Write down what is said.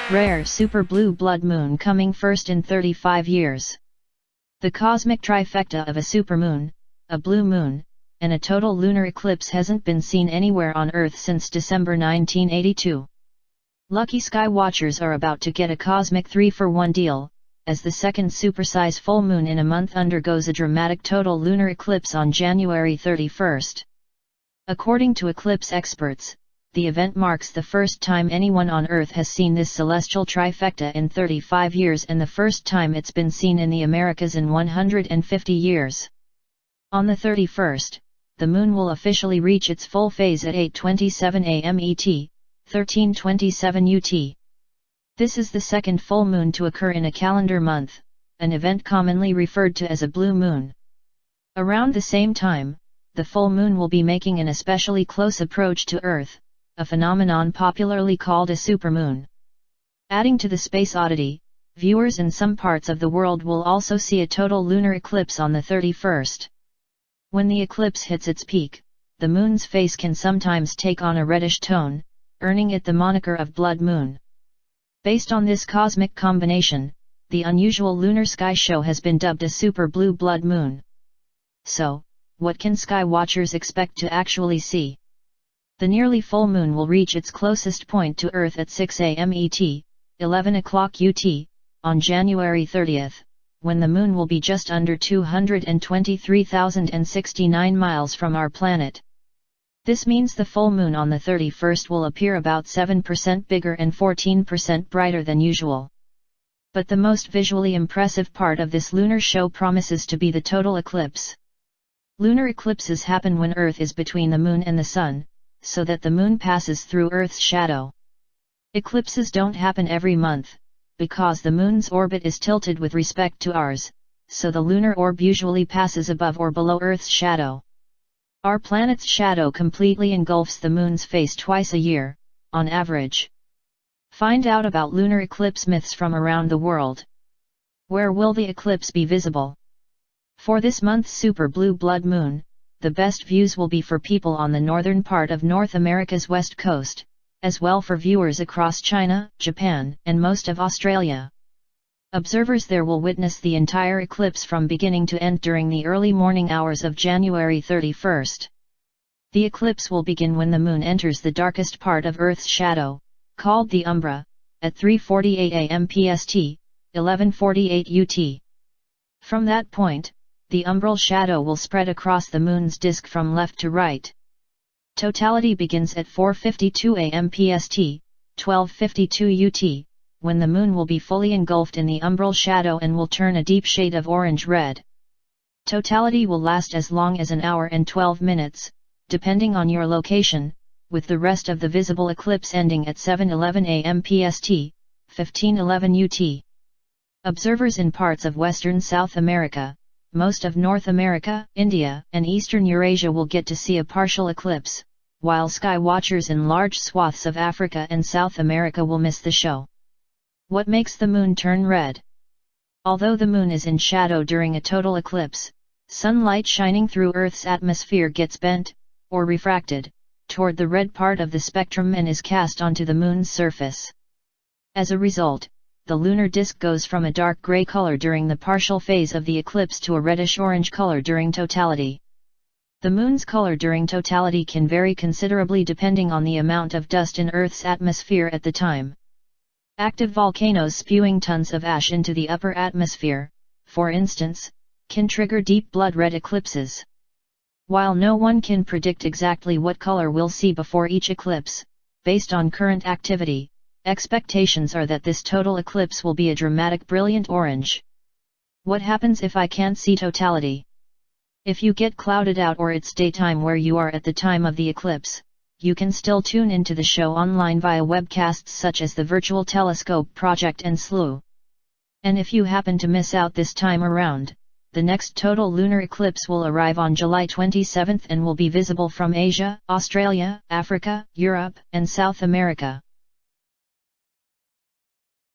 Rare super blue blood moon coming first in 35 years. The cosmic trifecta of a supermoon, a blue moon, and a total lunar eclipse hasn't been seen anywhere on Earth since December 1982. Lucky sky watchers are about to get a cosmic 3-for-1 deal, as the second supersize full moon in a month undergoes a dramatic total lunar eclipse on January 31st. According to eclipse experts, the event marks the first time anyone on Earth has seen this celestial trifecta in 35 years and the first time it's been seen in the Americas in 150 years. On the 31st, the moon will officially reach its full phase at 8:27 am ET, 13:27 UT. This is the second full moon to occur in a calendar month, an event commonly referred to as a blue moon. Around the same time, the full moon will be making an especially close approach to Earth, a phenomenon popularly called a supermoon. Adding to the space oddity, viewers in some parts of the world will also see a total lunar eclipse on the 31st. When the eclipse hits its peak, the moon's face can sometimes take on a reddish tone, earning it the moniker of blood moon. Based on this cosmic combination, the unusual lunar sky show has been dubbed a super blue blood moon. So, what can sky watchers expect to actually see? The nearly full moon will reach its closest point to Earth at 6 am ET, 11 o'clock UT, on January 30th, when the moon will be just under 223,069 miles from our planet. This means the full moon on the 31st will appear about 7% bigger and 14% brighter than usual. But the most visually impressive part of this lunar show promises to be the total eclipse. Lunar eclipses happen when Earth is between the moon and the sun, so that the moon passes through Earth's shadow. Eclipses don't happen every month, because the moon's orbit is tilted with respect to ours, so the lunar orb usually passes above or below Earth's shadow. Our planet's shadow completely engulfs the moon's face twice a year, on average. Find out about lunar eclipse myths from around the world. Where will the eclipse be visible? For this month's super blue blood moon, the best views will be for people on the northern part of North America's west coast, as well for viewers across China, Japan, and most of Australia. Observers there will witness the entire eclipse from beginning to end during the early morning hours of January 31st. The eclipse will begin when the moon enters the darkest part of Earth's shadow, called the umbra, at 3:48 am PST, 11:48 UT. From that point, the umbral shadow will spread across the moon's disk from left to right. Totality begins at 4:52 am PST, 12:52 UT, when the moon will be fully engulfed in the umbral shadow and will turn a deep shade of orange-red. Totality will last as long as an hour and 12 minutes, depending on your location, with the rest of the visible eclipse ending at 7:11 am PST, 15:11 UT. Observers in parts of western South America, most of North America, India, and eastern Eurasia will get to see a partial eclipse, while sky watchers in large swaths of Africa and South America will miss the show. What makes the moon turn red? Although the moon is in shadow during a total eclipse, sunlight shining through Earth's atmosphere gets bent, or refracted, toward the red part of the spectrum and is cast onto the moon's surface. As a result, the lunar disk goes from a dark gray color during the partial phase of the eclipse to a reddish-orange color during totality. The moon's color during totality can vary considerably depending on the amount of dust in Earth's atmosphere at the time. Active volcanoes spewing tons of ash into the upper atmosphere, for instance, can trigger deep blood-red eclipses. While no one can predict exactly what color we'll see before each eclipse, based on current activity, expectations are that this total eclipse will be a dramatic brilliant orange. What happens if I can't see totality? If you get clouded out or it's daytime where you are at the time of the eclipse, you can still tune into the show online via webcasts such as the Virtual Telescope Project and SLU. And if you happen to miss out this time around, the next total lunar eclipse will arrive on July 27 and will be visible from Asia, Australia, Africa, Europe, and South America.